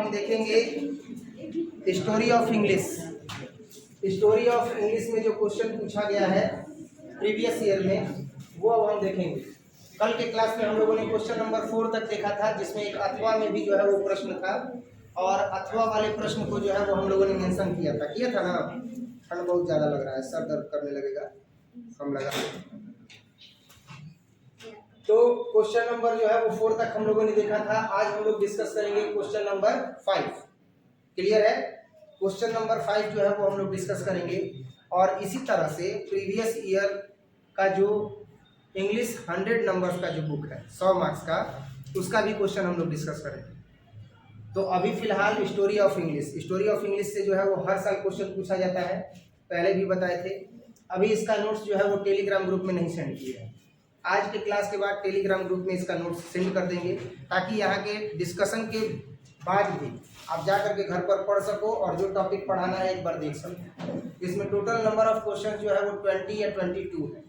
हम देखेंगे story of English. Story of English में जो क्वेश्चन पूछा गया है प्रीवियस ईयर में, वो अब हम देखेंगे। कल के क्लास में हम लोगों ने क्वेश्चन नंबर 4 तक देखा था, जिसमें एक अथवा में भी जो है वो प्रश्न था, और अथवा वाले प्रश्न को जो है वो हम लोगों ने मेंशन किया था ना। ठंड बहुत ज़्यादा लग रहा है, सर दर्द करने लगेगा, हम लगा। तो क्वेश्चन नंबर जो है वो 4 तक हम लोगों ने देखा था। आज हम लोग डिस्कस करेंगे क्वेश्चन नंबर 5। क्लियर है? क्वेश्चन नंबर 5 जो है वो हम लोग डिस्कस करेंगे। और इसी तरह से प्रीवियस ईयर का जो इंग्लिश 100 नंबर्स का जो बुक है 100 मार्क्स का, उसका भी क्वेश्चन हम लोग डिस्कस करेंगे। तो अभी फिलहाल स्टोरी ऑफ इंग्लिश से जो है वो हर साल क्वेश्चन पूछा जाता है, पहले भी बताए थे। अभी इसका नोट्स जो है वो टेलीग्राम ग्रुप में नहीं सेंड किया है। आज के क्लास के बाद टेलीग्राम ग्रुप में इसका नोट्स सेंड कर देंगे, ताकि यहाँ के डिस्कशन के बाद भी आप जा करके घर पर पढ़ सको और जो टॉपिक पढ़ाना है एक बार देख सको। इसमें टोटल नंबर ऑफ क्वेश्चन जो है वो 20 या 22 है,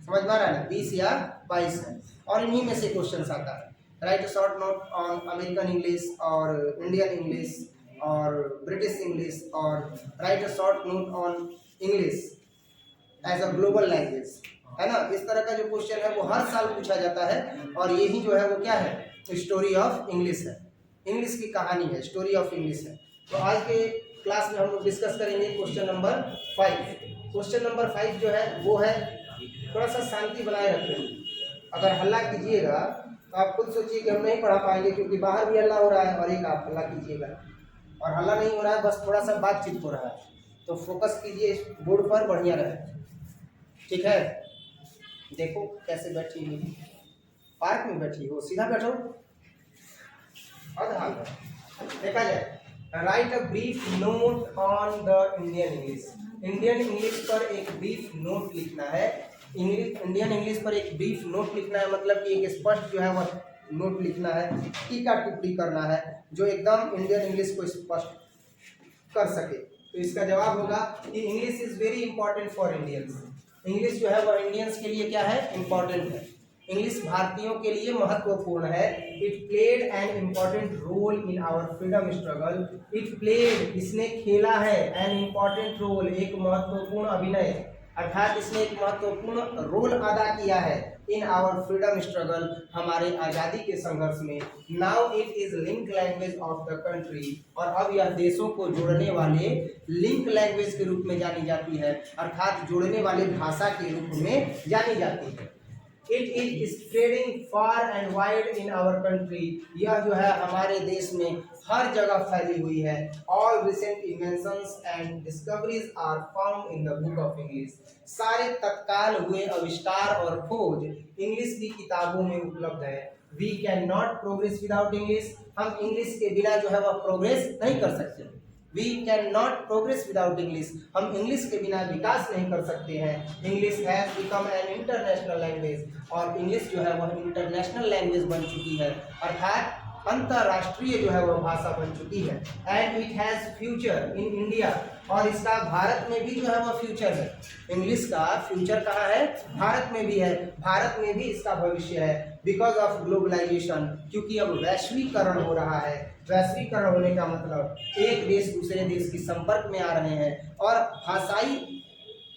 समझ में आ रहा है ना, 20 या 22 है। और इन्हीं में से क्वेश्चन आता है। Write a short note on American English और इंडियन इंग्लिश और ब्रिटिश इंग्लिश, और write a short note on English as a global language, है ना। इस तरह का जो क्वेश्चन है वो हर साल पूछा जाता है, और यही जो है वो क्या है, स्टोरी ऑफ इंग्लिश है। इंग्लिश की कहानी है, स्टोरी ऑफ इंग्लिश है। तो आज के क्लास में हम लोग डिस्कस करेंगे क्वेश्चन नंबर 5। क्वेश्चन नंबर 5 जो है वो है, थोड़ा सा शांति बनाए रखें। अगर हल्ला कीजिएगा तो आप खुद सोचिए कि हम नहीं पढ़ा पाएंगे, क्योंकि बाहर भी हल्ला हो रहा है और एक आप हल्ला कीजिएगा, और हल्ला नहीं हो रहा है, बस थोड़ा सा बातचीत हो रहा है। तो फोकस कीजिए बोर्ड पर, बढ़िया रहे, ठीक है। देखो कैसे बैठी हुई, पार्क में बैठी हो, सीधा बैठो और ध्यान रखो। देखा जाए, right a brief note on the Indian English. Indian English पर एक ब्रीफ नोट लिखना है। इंडियन इंग्लिश पर एक ब्रीफ नोट लिखना है, मतलब कि एक स्पष्ट जो है वह नोट लिखना है, टीका टिप्पणी करना है, जो एकदम इंडियन इंग्लिश को स्पष्ट कर सके। तो इसका जवाब होगा कि English is very important for Indians. English जो है वह इंडियंस के लिए क्या है, इंपॉर्टेंट है। इंग्लिश भारतीयों के लिए महत्वपूर्ण है। It played an important role in our freedom struggle. It played, इसने खेला है, एन इम्पॉर्टेंट रोल, एक महत्वपूर्ण अभिनय, अर्थात इसने एक महत्वपूर्ण रोल अदा किया है इन आवर फ्रीडम स्ट्रगल, हमारे आज़ादी के संघर्ष में। Now it is link language of the country, और अब यह देशों को जोड़ने वाले लिंक लैंग्वेज के रूप में जानी जाती है, अर्थात जोड़ने वाले भाषा के रूप में जानी जाती है। It is spreading far and wide in our country, यह जो है हमारे देश में हर जगह फैली हुई है। All recent inventions and discoveries are found in the book of English, सारे तत्काल हुए आविष्कार और खोज इंग्लिश की किताबों में उपलब्ध है। We can not progress without English, हम इंग्लिश के बिना जो है वह प्रोग्रेस नहीं कर सकते। We can not progress without English, हम इंग्लिश के बिना विकास नहीं कर सकते हैं। English has become an international language, और इंग्लिश जो है वह इंटरनेशनल लैंग्वेज बन चुकी है, अर्थात अंतर्राष्ट्रीय जो है वह भाषा बन चुकी है। And it has future in India, और इसका भारत में भी जो है वह फ्यूचर है। इंग्लिश का फ्यूचर कहाँ है, भारत में भी है, भारत में भी इसका भविष्य है। बिकॉज ऑफ ग्लोबलाइजेशन, क्योंकि अब वैश्वीकरण हो रहा है। वैश्वीकरण होने का मतलब एक देश दूसरे देश के संपर्क में आ रहे हैं, और भाषाई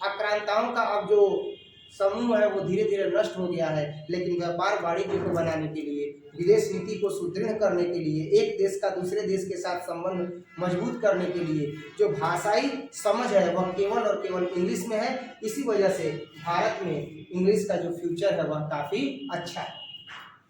आक्रांताओं का अब जो समूह है वो धीरे धीरे नष्ट हो गया है। लेकिन व्यापार वाणिज्य को बनाने के लिए, विदेश नीति को सुदृढ़ करने के लिए, एक देश का दूसरे देश के साथ संबंध मजबूत करने के लिए जो भाषाई समझ है वह केवल और केवल इंग्लिश में है। इसी वजह से भारत में इंग्लिश का जो फ्यूचर है वह काफ़ी अच्छा है।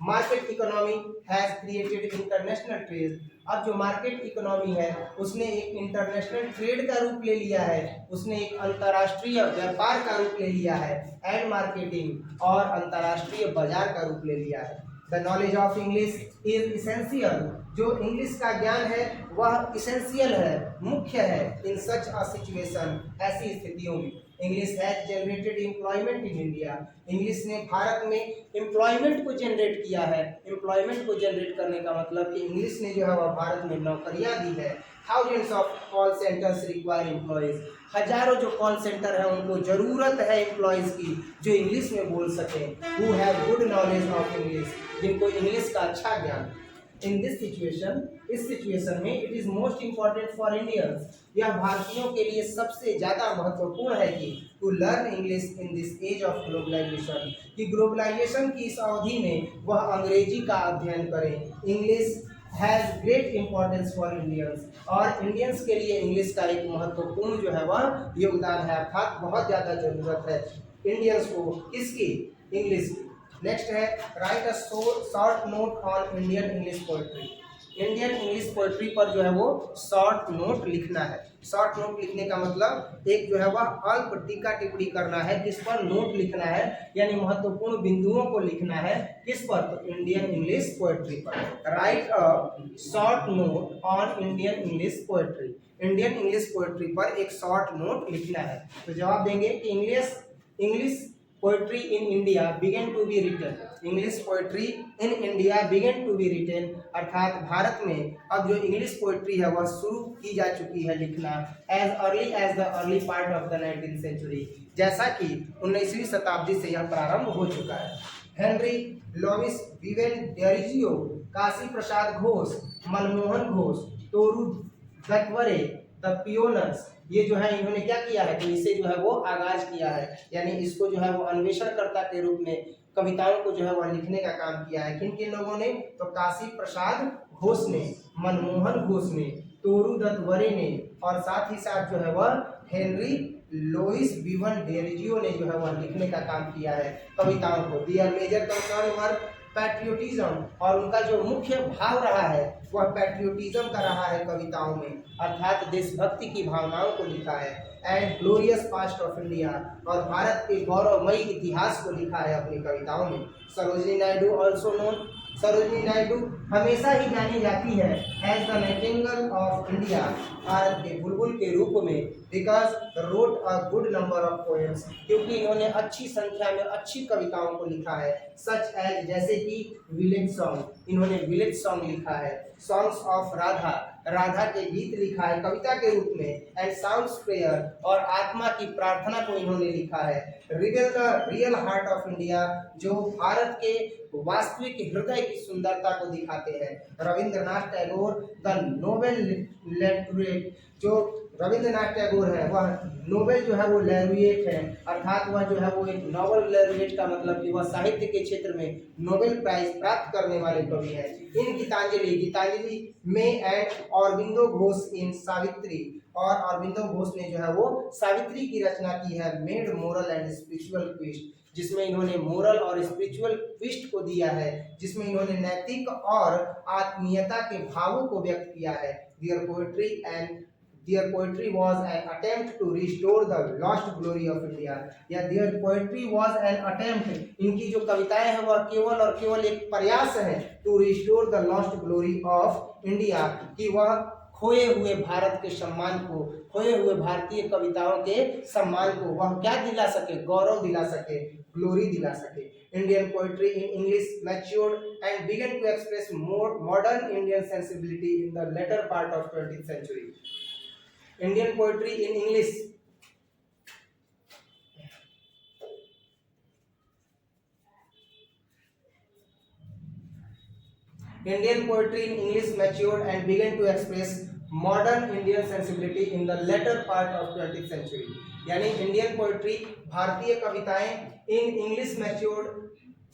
Market economy has created international trade, अब जो मार्केट इकोनॉमी है उसने एक इंटरनेशनल ट्रेड का रूप ले लिया है, उसने एक अंतर्राष्ट्रीय व्यापार का रूप ले लिया है, एंड मार्केटिंग, और अंतर्राष्ट्रीय बाजार का रूप ले लिया है। The knowledge of English is essential, जो इंग्लिश का ज्ञान है वह इसेंशियल है, मुख्य है। इन सच अ सिचुएशन, ऐसी स्थितियों में। English has generated employment in India, English ने भारत में एम्प्लॉयमेंट को जनरेट किया है। एम्प्लॉयमेंट को जनरेट करने का मतलब कि इंग्लिश ने जो है वह भारत में नौकरियां दी है। Thousands of call centres require employees, हजारों जो कॉल सेंटर है उनको जरूरत है एम्प्लॉयज की जो इंग्लिश में बोल सके। Who have good knowledge of English, जिनको इंग्लिश का अच्छा ज्ञान। इन दिस सिचुएशन, इस सिचुएशन में it is most important for Indians, यह भारतीयों के लिए सबसे ज्यादा महत्वपूर्ण है कि to learn English in this age of globalization, कि ग्लोबलाइजेशन की इस अवधि में वह अंग्रेजी का अध्ययन करें। English has great importance for Indians, और इंडियंस के लिए इंग्लिश का एक महत्वपूर्ण जो है वह योगदान है, अर्थात बहुत ज़्यादा जरूरत है इंडियंस को किसकी, इंग्लिश की। नेक्स्ट है write a short note on Indian English poetry, Indian English poetry पर जो है वो शॉर्ट नोट लिखना है। शॉर्ट नोट लिखने का मतलब एक जो है वह अल्प टीका टिप्पणी करना है, किस पर, नोट लिखना है, यानी महत्वपूर्ण बिंदुओं को लिखना है, किस पर, तो इंडियन इंग्लिश पोएट्री पर। Right a short note on Indian English poetry, Indian English poetry पर एक शॉर्ट नोट लिखना है। तो जवाब देंगे कि English poetry in India began to be written, English poetry in India began to be written, अर्थात भारत में अब जो इंग्लिश पोएट्री है वह शुरू की जा चुकी है लिखना as early as the early part of the 19th century, जैसा कि 19वीं शताब्दी से यह प्रारंभ हो चुका है। Henry Louis Vivian Derozio, Kashi Prasad Ghosh, Manmohan Ghosh, Toru Dutt were, the pioneers, ये जो है इन्होंने क्या किया है, तो इसे जो है वो आगाज किया है, यानी इसको जो है वो अन्वेषणकर्ता के रूप में कविताओं को जो है वह लिखने का काम किया है। किन किन लोगों ने, तो काशी प्रसाद घोष ने, मनमोहन घोष ने, तोरू दत्तवरे ने, और साथ ही साथ जो है वह हेनरी लुइस विवन डेरिजियो ने जो है वह लिखने का काम किया है कविताओं को। दियर मेजर कंसर्न वर पैट्रियोटिज्म, और उनका जो मुख्य भाव रहा है वह पैट्रियोटिज्म का रहा है कविताओं में, अर्थात देशभक्ति की भावनाओं को लिखा है। And glorious past of India, और भारत के गौरवमयी इतिहास को लिखा है अपनी कविताओं में। सरोजिनी नायडू ऑल्सो नोन, सरोजिनी नायडू हमेशा ही जानी जाती है as the nightingale of India, भारत के बुलबुल के रूप में, because wrote a good number of poems, क्योंकि इन्होंने अच्छी संख्या में अच्छी कविताओं को लिखा है, सच एज, जैसे कि विलेज सॉन्ग, इन्होंने विलेज सॉन्ग लिखा है, सॉन्ग्स ऑफ राधा, राधा के गीत लिखा है कविता के रूप में, एंड साउंड्स प्रेयर, और आत्मा की प्रार्थना को इन्होंने लिखा है। Reveal the real heart of India, जो भारत के वास्तविक हृदय की सुंदरता को दिखाते हैं। रविंद्रनाथ टैगोर द नोबेल लैट्रेट, जो रविंद्रनाथ टैगोर है वह नोबेल जो है वो लैरिएट है, अर्थात वह जो है वो एक नोबेल लैरिएट का मतलब कि वह साहित्य के क्षेत्र में नोबेल प्राइज प्राप्त करने वाले कवि हैं। इन गीतांजलि में एंड अरविंदो घोष इन सावित्री, और अरविंदो घोष ने जो है वो सावित्री की रचना की है, made moral and spiritual twist, जिसमें इन्होंने मोरल और स्पिरिचुअल ट्विस्ट को दिया है, जिसमें इन्होंने नैतिक और आत्मीयता के भावों को व्यक्त किया है। Their poetry was an attempt to restore the lost glory of India, या their poetry was an attempt, इनकी जो कविताएं हैं वह केवल और केवल एक प्रयास है to restore the lost glory of India, कि वह खोए हुए भारत के सम्मान को, खोए हुए भारतीय कविताओं के सम्मान को वह क्या दिला सके, गौरव दिला सके, ग्लोरी दिला सके। Indian poetry in English matured and began to express modern Indian sensibility in the latter part of 20th century. Indian poetry in English, Indian poetry in English matured and began to express modern Indian sensibility in the latter part of 20th century, यानी Indian poetry, भारतीय कविताएं इन English matured,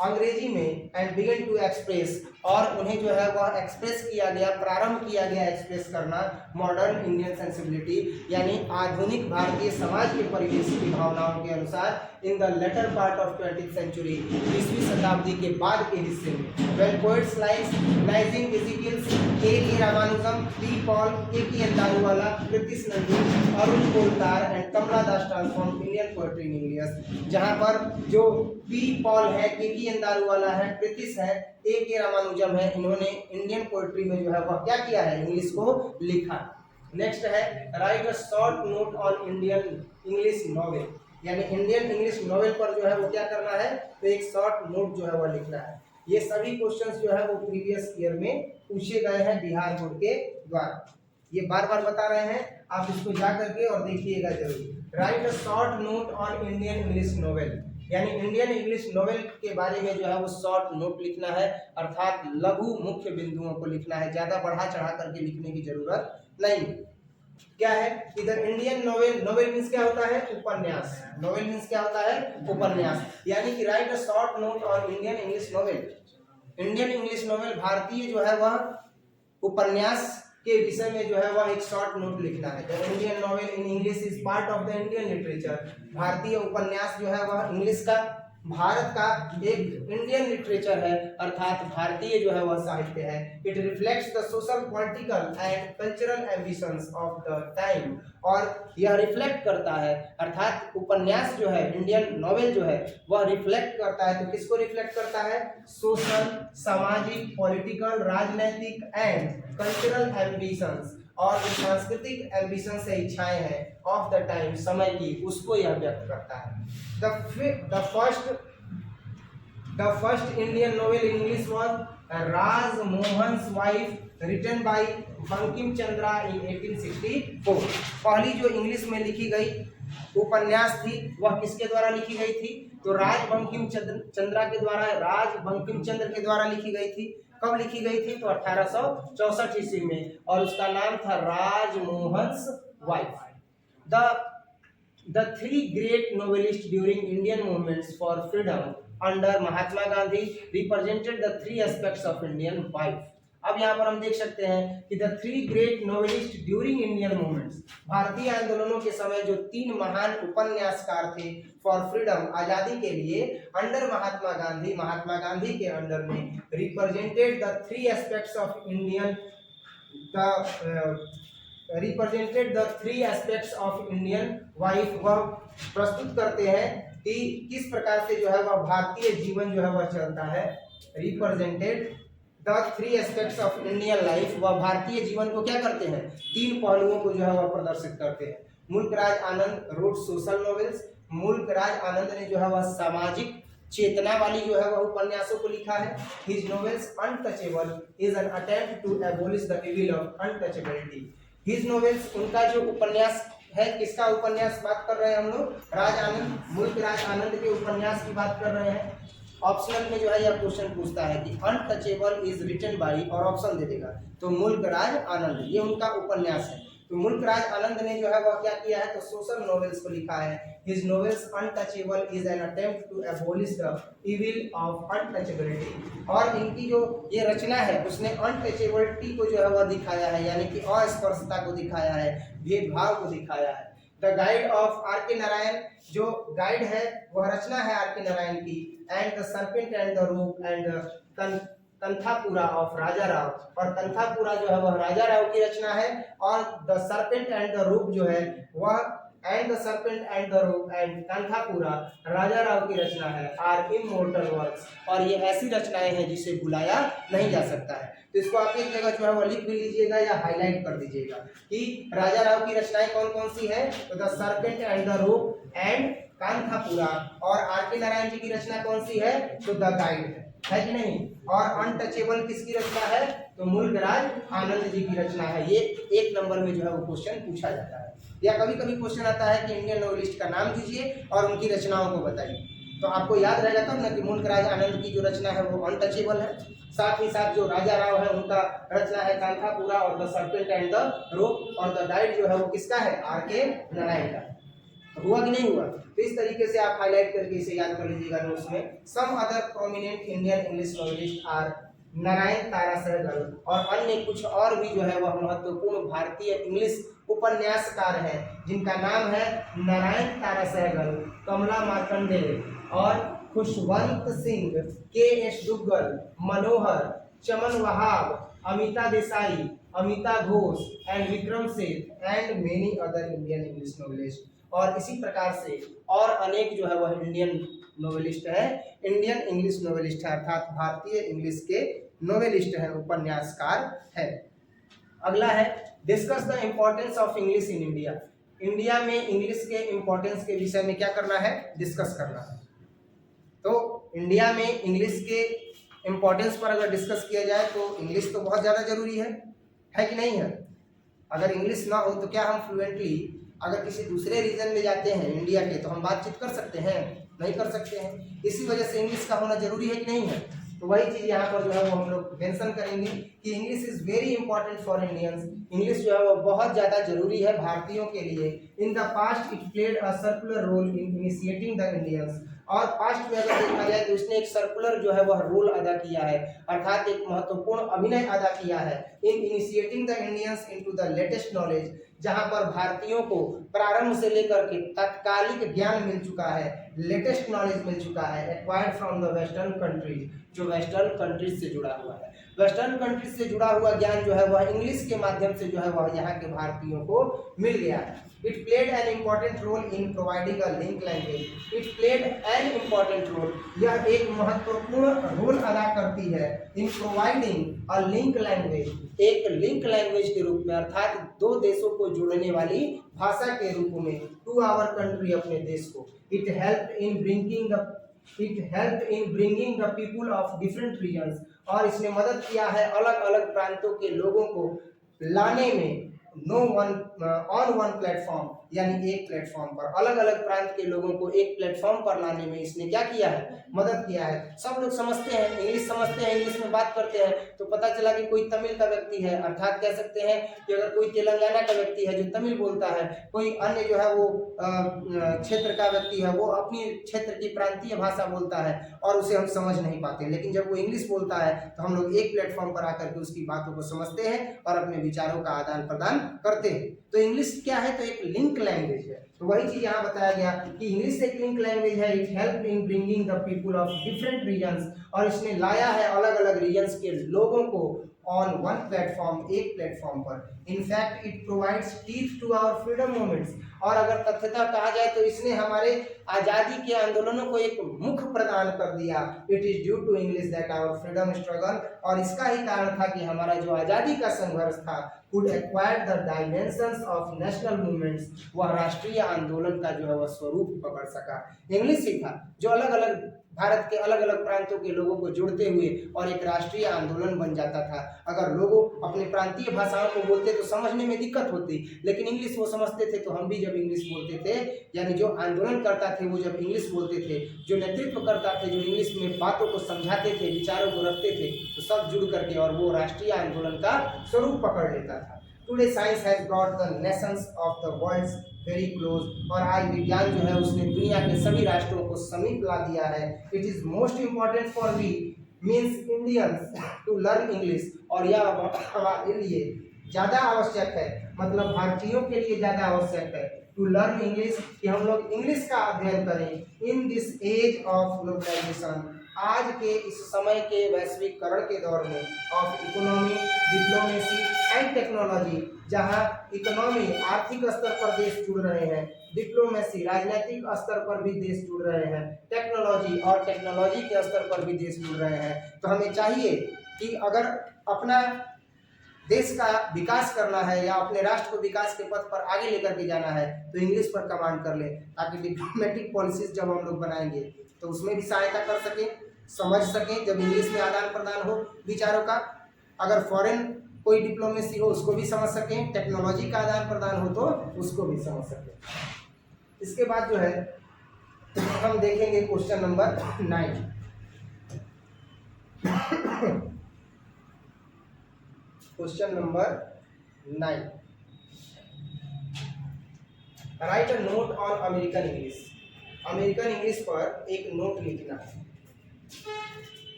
अंग्रेजी में, and began to express, और उन्हें जो है वह एक्सप्रेस किया गया, प्रारंभ किया गया एक्सप्रेस करना मॉडर्न इंडियन सेंसिबिलिटी, यानी आधुनिक भारतीय समाज के परिवेश की भावनाओं के अनुसार in the latter part of 20th century, 20वीं शताब्दी के बाद के हिस्से में। When poets like Nissim Ezekiels, K Ramanujan, P Paul, K Andaruwala, Kritish Nandy, Arun Kolatkar and Kamala Das transform Indian poetry in English, जहां पर जो पी पॉल है, के अंदारुवाला है, कृतिश है, के रामानुजम है, इन्होंने इंडियन पोएट्री में जो है वह क्या किया है, इंग्लिश को लिखा। नेक्स्ट है write a short note on Indian English novel, यानी इंडियन इंग्लिश नॉवेल पर जो है वो क्या करना है, तो एक शॉर्ट नोट जो है वह लिखना है। ये सभी क्वेश्चंस जो है वो प्रीवियस ईयर में पूछे गए हैं बिहार बोर्ड के द्वारा, ये बार बार बता रहे हैं, आप इसको जा करके और देखिएगा जरूर। Right a short note on Indian English novel, यानी इंडियन इंग्लिश नोवेल के बारे में जो है वो शॉर्ट नोट लिखना है, अर्थात लघु मुख्य बिंदुओं को लिखना है, ज्यादा बढ़ा चढ़ा करके लिखने की जरूरत नहीं। क्या है इधर इंडियन नोवेल, नोवेल मींस क्या होता है, उपन्यास, नोवेल मींस क्या होता है, उपन्यास, यानी कि right a short note on Indian English novel. Indian English novel भारतीय जो है वह उपन्यास के विषय में जो है वह एक शॉर्ट नोट लिखना है। The Indian novel in English is part of the Indian literature, भारतीय उपन्यास जो है वह इंग्लिश का, भारत का एक इंडियन लिटरेचर है, अर्थात भारतीय जो है वह साहित्य है। It reflects the social, political and cultural ambitions of the time, और यह रिफ्लेक्ट करता है, अर्थात उपन्यास जो है, इंडियन नोवेल जो है वह रिफ्लेक्ट करता है। तो किसको रिफ्लेक्ट करता है, सोशल, सामाजिक, पॉलिटिकल, राजनैतिक एंड कल्चरल एम्बिशंस, और जो सांस्कृतिक एम्बिशन से इच्छाएं हैं ऑफ द टाइम, समय की, उसको यह व्यक्त करता है। The first Indian novel in English was Raj Mohan's Wife, written by Bankim Chandra in 1864। पहली जो इंग्लिश में लिखी गई उपन्यास थी वह किसके द्वारा लिखी गई थी, तो राज बंकिम चंद्रा के द्वारा, राज बंकिम चंद्र के द्वारा लिखी गई थी। कब लिखी गई थी, तो 1864 ईस्वी में, और उसका नाम था Raj Mohan's wife. The three great novelists during Indian movements for freedom under Mahatma Gandhi represented the three aspects of Indian life। अब यहाँ पर हम देख सकते हैं कि the three great novelists during Indian movements, भारतीय आंदोलनों के समय जो तीन महान उपन्यासकार थे for freedom, आजादी के लिए, अंडर महात्मा गांधी, महात्मा गांधी के अंडर में, represented the three aspects of Indian, represented the three aspects of Indian wife, वह प्रस्तुत करते हैं कि किस प्रकार से जो है वह भारतीय जीवन जो है वह चलता है। Represented the three aspects of Indian life, वह भारतीय जीवन को क्या करते हैं, तीन पहलुओं को जो है वह प्रदर्शित करते हैं। मुल्कराज आनंद रोड सोशल नॉवेल्स, मुल्कराज आनंद ने जो है वह सामाजिक चेतना वाली जो है वह उपन्यासों को लिखा है। His novels Untouchable is an attempt to abolish the evil of untouchability. His novels, उनका जो उपन्यास है, किसका उपन्यास बात कर रहे हैं हम लोग, राज आनंद, मुल्कराज आनंद के उपन्यास की बात कर रहे हैं। ऑप्शनल में जो है यह क्वेश्चन पूछता है कि अनटचेबल इज रिटन बाय, और ऑप्शन दे देगा, तो मुल्कराज आनंद, ये उनका उपन्यास है। तो मुल्कराज आनंद ने जो है वह क्या किया है, तो सोशल नॉवेल्स को लिखा है। His novels Untouchable is an attempt to abolish the evil of untouchability, और इनकी जो ये रचना है उसने अनटचेबिलिटी को जो है वह दिखाया है, यानी कि अस्पर्शता को दिखाया है, भेदभाव को दिखाया है। The guide of are K Narayan, जो गाइड है वह रचना है आर के नारायण की, and the serpent and the rope and Kanthapura of Raja Rao, और कंथापुरा जो है वह राजा राव की रचना है, और द सर्पेंट एंड द रूप जो है वह, and the serpent and the rope and Kanthapura Raja Rao की रचना है, आर इमोर्टल वर्क्स, और ये ऐसी रचनाएं हैं जिसे भुलाया नहीं जा सकता है। तो इसको आप एक जगह जो है वो लिख भी लीजिएगा या हाईलाइट कर दीजिएगा कि राजा राव की रचनाएं कौन कौन सी है, तो the serpent and the rope and Kanthapura, और आर के नारायण जी की रचना कौन सी है, तो द गाइड है कि नहीं। और अनटचेबल किसकी रचना है, तो मुल्कराज आनंद जी की रचना है। ये एक नंबर में जो है वो क्वेश्चन पूछा जाता है, या कभी कभी क्वेश्चन आता है कि इंडियन नॉवेलिस्ट का नाम दीजिए और उनकी रचनाओं को बताइए, तो आपको याद रहेगा तब ना कि मुल्कराज आनंद की जो रचना है वो अनटचेबल है, साथ ही साथ जो राजा राव है उनका रचना है कांथापुरा और the serpent and the rope, और द गाइड जो है वो किसका है, आर के नारायण का। हुआ कि नहीं हुआ, तो इस तरीके से आप हाईलाइट करके इसे याद कर लीजिएगा नोट्स में। Some other prominent Indian English novelist R Narayan Tara Sahgal, और अन्य कुछ और भी जो है वह महत्वपूर्ण भारतीय इंग्लिश उपन्यासकार हैं जिनका नाम है नारायण तारा सहगल, कमला मार्कंडेय और Khushwant Singh, K S Duggal, Manohar, Chaman Wahab, Amita Desai, Amita Ghosh and Vikram Seth and many other Indian English novelist. और इसी प्रकार से और अनेक जो है वह इंडियन नोवेलिस्ट है, इंडियन इंग्लिश नोवेलिस्ट है, अर्थात भारतीय इंग्लिश के नोवेलिस्ट है, उपन्यासकार है। अगला है discuss the importance of English in India. India में इंग्लिश के इम्पोर्टेंस के विषय में क्या करना है, डिस्कस करना है। तो इंडिया में इंग्लिश के इम्पोर्टेंस पर अगर डिस्कस किया जाए तो इंग्लिश तो बहुत ज़्यादा जरूरी है कि नहीं है। अगर इंग्लिश ना हो तो क्या हम फ्लुएंटली अगर किसी दूसरे रीजन में जाते हैं इंडिया के तो हम बातचीत कर सकते हैं, नहीं कर सकते हैं। इसी वजह से इंग्लिश का होना जरूरी है कि नहीं है। तो वही चीज़ यहाँ पर जो है वो हम लोग मेंशन करेंगे कि English is very important for Indians. English जो है वो बहुत ज़्यादा जरूरी है भारतीयों के लिए। In the past it played a circular role in initiating the Indians. और पास्ट में अगर देखा जाए तो इसने एक सर्कुलर जो है वह रोल अदा किया है, अर्थात एक महत्वपूर्ण अभिनय अदा किया है in initiating the Indians into the latest knowledge, जहां पर भारतीयों को प्रारंभ से लेकर के तत्कालिक ज्ञान मिल चुका है, लेटेस्ट नॉलेज मिल चुका है, acquired from the western countries, जो वेस्टर्न कंट्रीज से जुड़ा हुआ है। वेस्टर्न कंट्रीज से जुड़ा हुआ ज्ञान जो है वह इंग्लिश के माध्यम से जो है वह यहाँ के भारतीयों को मिल गया है। It played an important role in providing a link language. It played an important role. यह एक महत्वपूर्ण रोल अदा करती है in providing a link language, एक लिंक लैंग्वेज के रूप में, अर्थात दो देशों को जोड़ने वाली भाषा के रूप में to our country, अपने देश को। It helped in bringing the people of different regions, और इसने मदद किया है अलग अलग प्रांतों के लोगों को लाने में ऑन वन प्लेटफॉर्म, यानी एक प्लेटफॉर्म पर अलग अलग प्रांत के लोगों को एक प्लेटफॉर्म पर लाने में इसने क्या किया है, मदद किया है। सब लोग समझते हैं, इंग्लिश समझते हैं, इंग्लिश में बात करते हैं तो पता चला कि कोई तमिल का व्यक्ति है, अर्थात कह सकते हैं कि अगर कोई तेलंगाना का व्यक्ति है जो तमिल बोलता है, कोई अन्य जो है वो क्षेत्र का व्यक्ति है वो अपनी क्षेत्र की प्रांतीय भाषा बोलता है और उसे हम समझ नहीं पाते, लेकिन जब वो इंग्लिश बोलता है तो हम लोग एक प्लेटफॉर्म पर आकर के उसकी बातों को समझते हैं और अपने विचारों का आदान प्रदान करते हैं। तो इंग्लिश क्या है, तो एक लिंक लैंग्वेज है। तो वही चीज यहाँ बताया गया कि इंग्लिश एक लिंक लैंग्वेज है। It help in bringing the people of different regions, और इसने लाया है अलग अलग रीजन्स के लोगों को ऑन वन प्लेटफॉर्म, एक प्लेटफॉर्म पर। In fact it provides teeth to our freedom movements, और अगर तथ्यता कहा जाए तो इसने हमारे आज़ादी के आंदोलनों को एक मुख प्रदान कर दिया। It is due to English that our freedom struggle, और इसका ही कारण था कि हमारा जो आज़ादी का संघर्ष था could acquire the dimensions of national movements, वह राष्ट्रीय आंदोलन का जो है वह स्वरूप पकड़ सका। इंग्लिश ही था जो अलग अलग भारत के अलग अलग प्रांतों के लोगों को जोड़ते हुए और एक राष्ट्रीय आंदोलन बन जाता था। अगर लोग अपने प्रांतीय भाषाओं को बोलते तो समझने में दिक्कत होती, लेकिन इंग्लिश वो समझते थे। तो हम भी जब इंग्लिश बोलते थे, यानी जो आंदोलन करता थे वो जब इंग्लिश बोलते थे, जो नेतृत्व करता थे, जो इंग्लिश में बातों को समझाते थे, विचारों को रखते थे, तो सब जुड़ करके और वो राष्ट्रीय आंदोलन का स्वरूप पकड़ लेता था। Today science has brought the Nations of the world very close, और आज विज्ञान जो है उसने दुनिया के सभी राष्ट्रों को समीप ला दिया है। It is most important for we means Indians to learn English, और यह हमारे लिए ज़्यादा आवश्यक है, मतलब भारतीयों के लिए ज़्यादा आवश्यक है टू लर्न इंग्लिश, कि हम लोग इंग्लिश का अध्ययन करें in this age of globalization, आज के इस समय के वैश्वीकरण के दौर में, of economy, diplomacy and technology, जहां इकोनॉमी आर्थिक स्तर पर देश जुड़ रहे हैं, डिप्लोमेसी राजनीतिक स्तर पर भी देश जुड़ रहे हैं, टेक्नोलॉजी और टेक्नोलॉजी के स्तर पर भी देश जुड़ रहे हैं। तो हमें चाहिए कि अगर अपना देश का विकास करना है या अपने राष्ट्र को विकास के पथ पर आगे लेकर के जाना है तो इंग्लिश पर कमांड कर ले, ताकि डिप्लोमेटिक पॉलिसीज जब हम लोग बनाएंगे तो उसमें भी सहायता कर सकें, समझ सकें, जब इंग्लिश में आदान प्रदान हो विचारों का। अगर फॉरेन कोई डिप्लोमेसी हो उसको भी समझ सकें, टेक्नोलॉजी का आदान प्रदान हो तो उसको भी समझ सकें। इसके बाद जो है हम देखेंगे question number 9। Question number 9, right a note on American English. American English पर एक नोट लिखना है।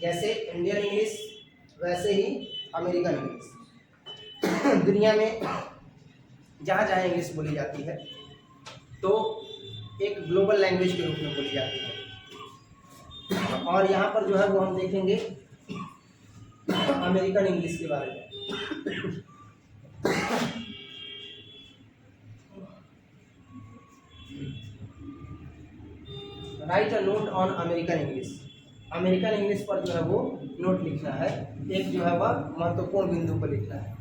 जैसे इंडियन इंग्लिश वैसे ही अमेरिकन इंग्लिश। दुनिया में जहाँ जहाँ इंग्लिश बोली जाती है तो एक ग्लोबल लैंग्वेज के रूप में बोली जाती है, और यहाँ पर जो है वो हम देखेंगे अमेरिकन इंग्लिश के बारे में। Right a note on American English. American English पर जो है वो नोट लिखना है। एक जो है वह महत्वपूर्ण बिंदु पर लिखना है।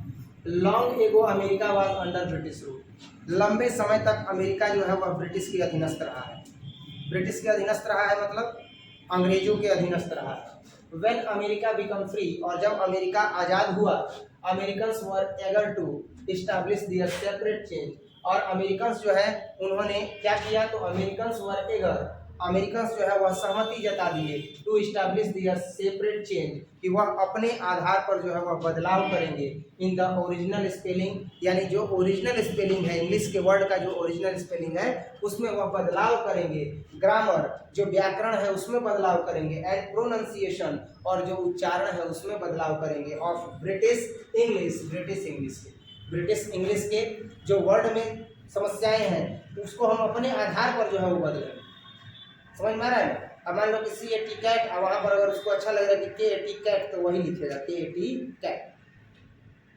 Long ago America was under British rule. लंबे समय तक अमेरिका जो है वह ब्रिटिश के अधीनस्थ रहा है। ब्रिटिश के अधीनस्थ रहा है मतलब अंग्रेजों के अधीनस्थ रहा है। When अमेरिका बिकम फ्री, और जब अमेरिका आज़ाद हुआ, Americans were eager to establish their separate change, और अमेरिकन्स जो है उन्होंने क्या किया, तो अमेरिकन्स वर एगर अमेरिकन जो है वह सहमति जता दिए to establish their separate change, कि वह अपने आधार पर जो है वह बदलाव करेंगे इन द ओरिजिनल स्पेलिंग, यानी जो ओरिजिनल स्पेलिंग है इंग्लिश के वर्ड का जो ओरिजिनल स्पेलिंग है उसमें वह बदलाव करेंगे, ग्रामर जो व्याकरण है उसमें बदलाव करेंगे, एंड प्रोनाउंसिएशन और जो उच्चारण है उसमें बदलाव करेंगे of British English, British English के जो वर्ड में समस्याएं हैं उसको हम अपने आधार पर जो है वो बदलेंगे। समझ में आ रहा है? अब मान लो कि CAT कैट, और वहाँ पर अगर उसको अच्छा लग रहा है कि KAT कैट तो वही लिखेगा KAT कैट।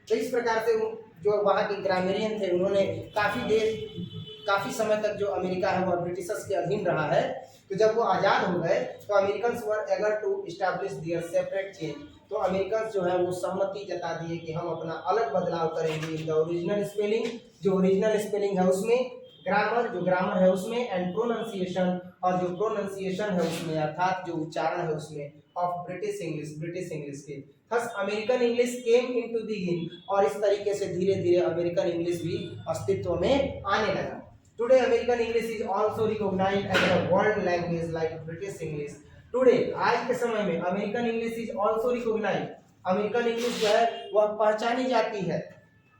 तो इस प्रकार से जो वहाँ के ग्रामेरियन थे उन्होंने काफ़ी समय तक जो अमेरिका है वह ब्रिटिशर्स के अधीन रहा है। तो जब वो आज़ाद हो गए तो American were eager to establish their separate change, तो अमेरिकन जो है वो सहमति जता दिए कि हम अपना अलग बदलाव करेंगे इन द ओरिजिनल स्पेलिंग, जो ओरिजिनल स्पेलिंग है उसमें, ग्रामर जो ग्रामर है उसमें, एंड प्रोनाउंसिएशन और जो प्रोनाउंसिएशन है उसमें, अर्थात जो उच्चारण है उसमें, ऑफ ब्रिटिश इंग्लिश के। Thus American English came into the in, और इस तरीके से धीरे धीरे अमेरिकन इंग्लिश भी अस्तित्व में आने लगा। Today American English is also recognized as a world language like British English. Today आज के समय में American English is also recognized, American English जो है वह पहचानी जाती है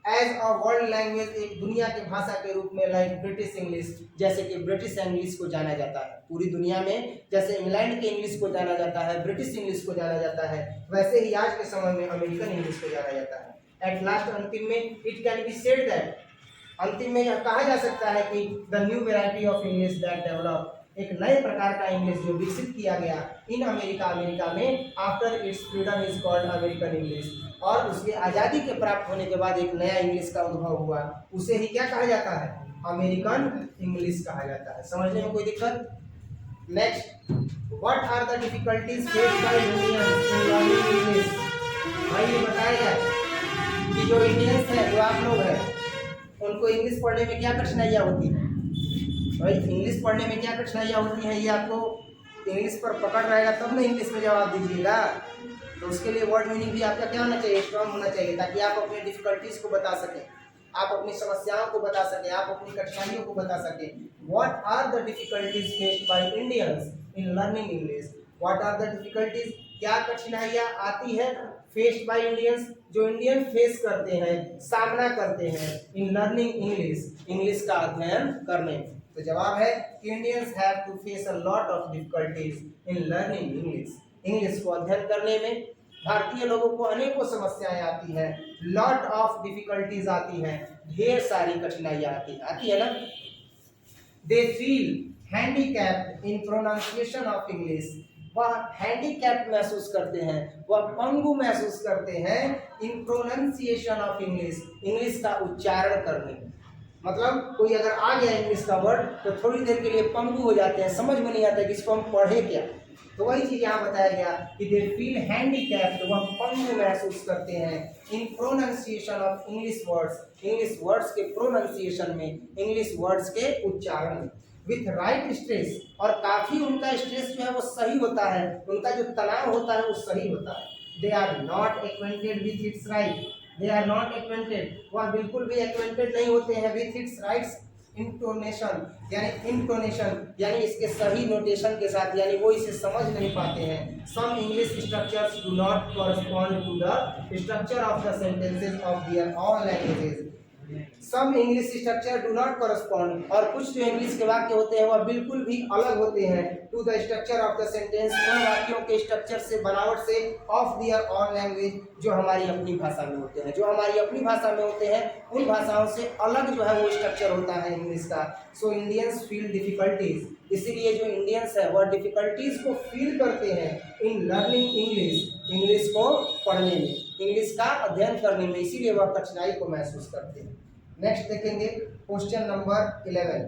एज अ वर्ल्ड लैंग्वेज, एक दुनिया की भाषा के रूप में, लाइक ब्रिटिश इंग्लिश, जैसे कि ब्रिटिश इंग्लिश को जाना जाता है पूरी दुनिया में, जैसे इंग्लैंड के इंग्लिश को जाना जाता है, ब्रिटिश इंग्लिश को जाना जाता है, वैसे ही आज के समय में अमेरिकन इंग्लिश को जाना जाता है। एट लास्ट अंतिम में it can be said that, अंतिम में यह कहा जा सकता है कि the new variety of English that develop, एक नए प्रकार का इंग्लिश जो विकसित किया गया इन अमेरिका में, after it's freedom is called American English, और उसके आज़ादी के प्राप्त होने के बाद एक नया इंग्लिश का उद्भव हुआ, उसे ही क्या कहा जाता है? अमेरिकन इंग्लिश कहा जाता है। समझने में कोई दिक्कत? Next, what are the difficulties faced by Indians in learning English? भाई ये बताया जाए कि जो इंडियंस हैं, जो आप लोग हैं, उनको इंग्लिश पढ़ने में क्या कठिनाइयाँ होती हैं? भाई इंग्लिश पढ़ने में क्या कठिनाइयाँ होती हैं, ये आपको इंग्लिश पर पकड़ रहेगा तब ना इंग्लिश में जवाब दीजिएगा। तो उसके लिए वर्ड मीनिंग भी आपका क्या होना चाहिए? स्ट्रांग होना चाहिए, ताकि आप अपनी डिफिकल्टीज को बता सकें, आप अपनी समस्याओं को बता सकें, आप अपनी कठिनाइयों को बता सकें। What are the difficulties faced by Indians in learning English? What are the difficulties, क्या कठिनाइयाँ आती है फेस्ड बाय इंडियंस, जो इंडियन फेस करते हैं, सामना करते हैं, इन लर्निंग इंग्लिश, इंग्लिश का अध्ययन करने में? तो जवाब है Indians have to face a lot of difficulties in learning English, English को अध्ययन करने में भारतीय लोगों को अनेकों समस्याएं आती हैं, लॉट ऑफ डिफिकल्टीज आती हैं, ढेर सारी कठिनाइयां आती है ना। They feel handicapped in pronunciation of English, वह हैंडीकैप्ड महसूस करते हैं, वह पंगु महसूस करते हैं इन प्रोनाउंसिएशन ऑफ इंग्लिश, इंग्लिश का उच्चारण करने में। मतलब कोई अगर आ गया इंग्लिश का वर्ड तो थोड़ी देर के लिए पंगु हो जाते हैं, समझ में नहीं आता कि इसको हम पढ़े क्या। तो वही चीज़ यहाँ बताया गया कि दे फील हैंडीकैप्ड, वह पंगु महसूस करते हैं इन प्रोनाउंसिएशन ऑफ इंग्लिश वर्ड्स के प्रोनाउंसिएशन में, इंग्लिश वर्ड्स के उच्चारण में, विथ राइट स्ट्रेस, और काफ़ी उनका स्ट्रेस जो है वो सही होता है, उनका जो तनाव होता है वो सही होता है। They are not acquainted with its right, they are not acquainted, वह बिल्कुल भी एक्वेंटेड नहीं होते हैं विथ इट्स राइट्स इंटोनेशन, यानी इसके सही नोटेशन के साथ, यानी वो इसे समझ नहीं पाते हैं। Some English structures do not correspond to the structure of the sentences of their all languages, some English structure do not correspond, और कुछ जो इंग्लिश के वाक्य होते हैं वह बिल्कुल भी अलग होते हैं, to the structure of the sentence, उन वाक्यों के स्ट्रक्चर से, बनावट से, ऑफ दियर ऑन लैंग्वेज, जो हमारी अपनी भाषा में होते हैं, जो हमारी अपनी भाषा में होते हैं उन भाषाओं से अलग जो है वो स्ट्रक्चर होता है इंग्लिश का। सो इंडियंस फील डिफिकल्टीज, इसीलिए जो इंडियंस है वह डिफिकल्टीज को फील करते हैं इन लर्निंग इंग्लिश, इंग्लिश को पढ़ने में, इंग्लिश का अध्ययन करने में, इसीलिए वह कठिनाई को महसूस करते हैं। नेक्स्ट देखेंगे क्वेश्चन नंबर 11,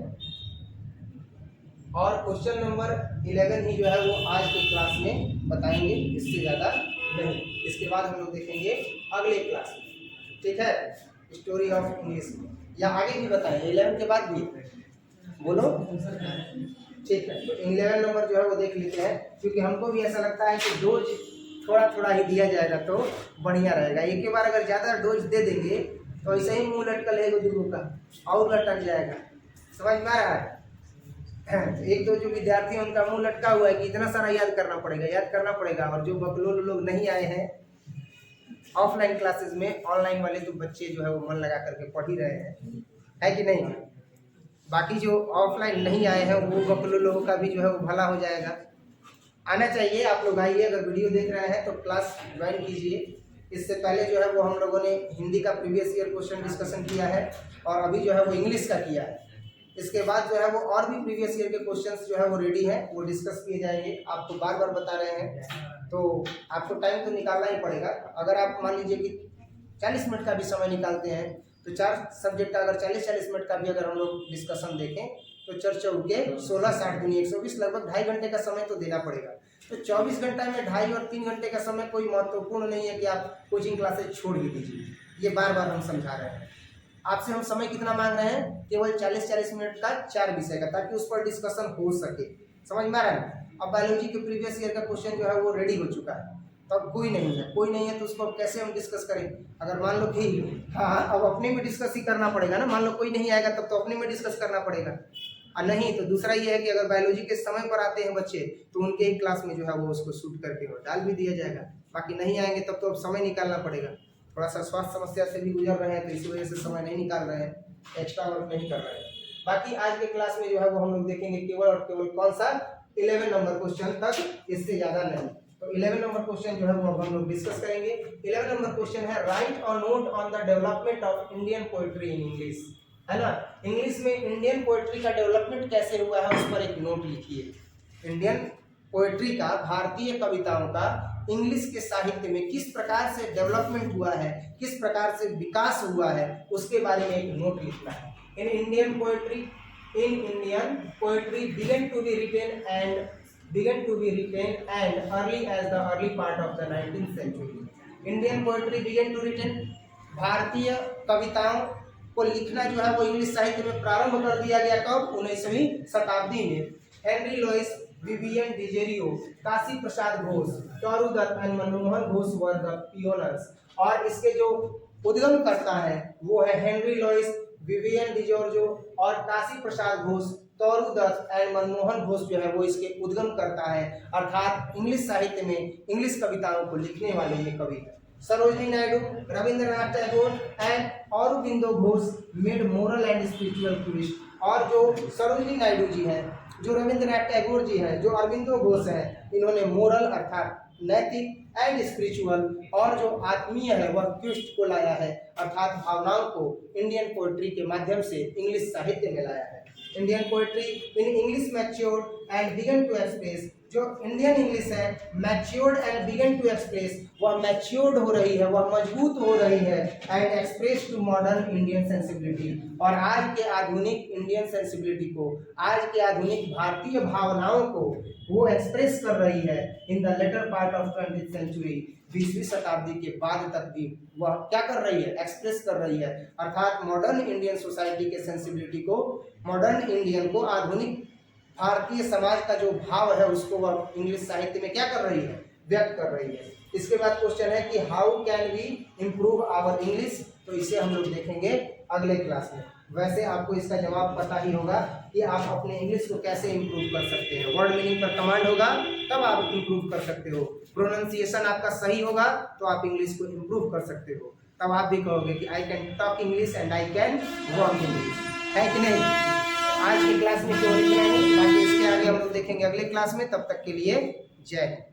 और क्वेश्चन नंबर 11 ही जो है वो आज की क्लास में बताएंगे, इससे ज़्यादा नहीं। इसके बाद हम लोग देखेंगे अगले क्लास में, ठीक है, स्टोरी ऑफ इंग्लिश, या आगे भी बताएं 11 के बाद भी बोलो, ठीक है। तो 11 नंबर जो है वो देख लेते हैं, क्योंकि हमको भी ऐसा लगता है कि डोज थोड़ा थोड़ा ही दिया जाएगा तो बढ़िया रहेगा। एक ही बार अगर ज़्यादा डोज दे देंगे तो ऐसे ही मुंह लटका लेगा दूरों का और लटक जाएगा। समझ में आ रहा है? एक दो जो विद्यार्थी हैं उनका मुंह लटका हुआ है कि इतना सारा याद करना पड़ेगा। और जो बकलोल लोग नहीं आए हैं ऑफलाइन क्लासेस में, ऑनलाइन वाले तो बच्चे जो है वो मन लगा करके पढ़ ही रहे हैं, है कि नहीं। बाकी जो ऑफलाइन नहीं आए हैं वो बकलोल लोगों का भी जो है वो भला हो जाएगा। आना चाहिए, आप लोग आइए, अगर वीडियो देख रहे हैं तो क्लास ज्वाइन कीजिए। इससे पहले जो है वो हम लोगों ने हिंदी का प्रीवियस ईयर क्वेश्चन डिस्कशन किया है और अभी जो है वो इंग्लिश का किया है। इसके बाद जो है वो और भी प्रीवियस ईयर के क्वेश्चंस जो है वो रेडी हैं, वो डिस्कस किए जाएंगे। आपको बार बार बता रहे हैं, तो आपको टाइम तो निकालना ही पड़ेगा। अगर आप मान लीजिए कि 40 मिनट का भी समय निकालते हैं तो 4 सब्जेक्ट का अगर 40-40 मिनट का भी अगर हम लोग डिस्कशन देखें तो 4 चौके 16, 60 दूनी 120, लगभग 2.5 घंटे का समय तो देना पड़ेगा। तो 24 घंटा में 2.5 और 3 घंटे का समय कोई महत्वपूर्ण नहीं है कि आप कोचिंग क्लासेज छोड़ ही दीजिए। ये बार बार हम समझा रहे हैं। आपसे हम समय कितना मांग रहे हैं? केवल 40-40 मिनट का 4 विषय का, ताकि उस पर डिस्कशन हो सके। समझ में आ रहा है? अब बायोलॉजी के प्रीवियस ईयर का क्वेश्चन जो है वो रेडी हो चुका है, तो अब कोई नहीं है तो उसको कैसे हम डिस्कस करें? अगर मान लो कि हाँ अब अपने में डिस्कस ही करना पड़ेगा ना, मान लो कोई नहीं आएगा तब तो अपने में डिस्कस करना पड़ेगा। और नहीं तो दूसरा ये है कि अगर बायोलॉजी के समय पर आते हैं बच्चे तो उनके ही क्लास में जो है वो उसको शूट करके डाल भी दिया जाएगा। बाकी नहीं आएंगे तब तो अब समय निकालना पड़ेगा। थोड़ा सा स्वास्थ्य समस्या से भी गुजर रहे हैं तो इसी वजह से समय नहीं निकाल रहे हैं, एक्स्ट्रा वर्क नहीं कर रहे हैं। बाकी आज के क्लास में जो है वो हम लोग देखेंगे केवल और केवल कौन सा 11 नंबर क्वेश्चन तक, इससे ज़्यादा नहीं। तो 11 नंबर क्वेश्चन जो है वो अब हम लोग डिस्कस करेंगे। 11 नंबर क्वेश्चन है राइट और note on the development of Indian poetry in English, है ना। इंग्लिश में इंडियन पोएट्री का डेवलपमेंट कैसे हुआ है उस पर एक नोट लिखिए। इंडियन पोएट्री का, भारतीय कविताओं का इंग्लिश के साहित्य में किस प्रकार से डेवलपमेंट हुआ है, किस प्रकार से विकास हुआ है, उसके बारे में एक नोट लिखना है। In Indian poetry began to be written and early as the early part of the 19th century. Indian poetry began to written, भारतीय कविताओं को लिखना जो है वो इंग्लिश साहित्य में प्रारंभ कर दिया गया कब? 19वीं शताब्दी में। हेनरी लुइस, विवियन डिजेरियो, Kashi Prasad Ghosh, Toru Dutt and Manmohan Ghosh were the pioneers. और इसके जो उद्गम करता है वो है हेनरी लुइस, विवियन डिजेरियो और काशी प्रसाद घोष, टॉरू दत्त एंड मनमोहन घोष जो है वो इसके उद्गम करता है। अर्थात इंग्लिश साहित्य में इंग्लिश कविताओं को लिखने वाले ये कवि है। Sarojini Naidu, Rabindranath Tagore and Aurobindo Ghosh made moral and spiritual tourist. और जो सरोजिनी नायडू जी हैं, जो रविंद्रनाथ टैगोर जी हैं, जो अरविंदो घोष हैं, इन्होंने मोरल अर्थात नैतिक एंड स्पिरिचुअल और जो आत्मीय है वह ट्विस्ट को लाया है, अर्थात भावनाओं को इंडियन पोएट्री के माध्यम से इंग्लिश साहित्य में लाया है। Indian poetry in English matured and began to express, जो इंडियन इंग्लिश है matured and began to express, वह मैच्योर्ड हो रही है, वह मजबूत हो रही है, and express to modern Indian sensibility, और आज के आधुनिक इंडियन सेंसिबिलिटी को, आज के आधुनिक भारतीय भावनाओं को वो एक्सप्रेस कर रही है in the latter part of 20th century. 20वीं शताब्दी के बाद तक भी वह क्या कर रही है? एक्सप्रेस कर रही है, अर्थात मॉडर्न इंडियन सोसाइटी के सेंसिबिलिटी को, मॉडर्न इंडियन को, आधुनिक भारतीय समाज का जो भाव है उसको वह इंग्लिश साहित्य में क्या कर रही है? व्यक्त कर रही है। इसके बाद क्वेश्चन है कि how can we improve our English, तो इसे हम लोग देखेंगे अगले क्लास में। वैसे आपको इसका जवाब पता ही होगा कि आप अपने इंग्लिश को कैसे इम्प्रूव कर सकते हैं। वर्ड मीनिंग पर कमांड होगा तब आप इम्प्रूव कर सकते हो। प्रोनाउंसिएशन आपका सही होगा तो आप इंग्लिश को इम्प्रूव कर सकते हो। तब आप भी कहोगे कि I can talk English and I can work English, है कि नहीं। आज की क्लास में केवल इतना ही, बाकी इसके आगे हम लोग देखेंगे अगले क्लास में। तब तक के लिए जय हिंद।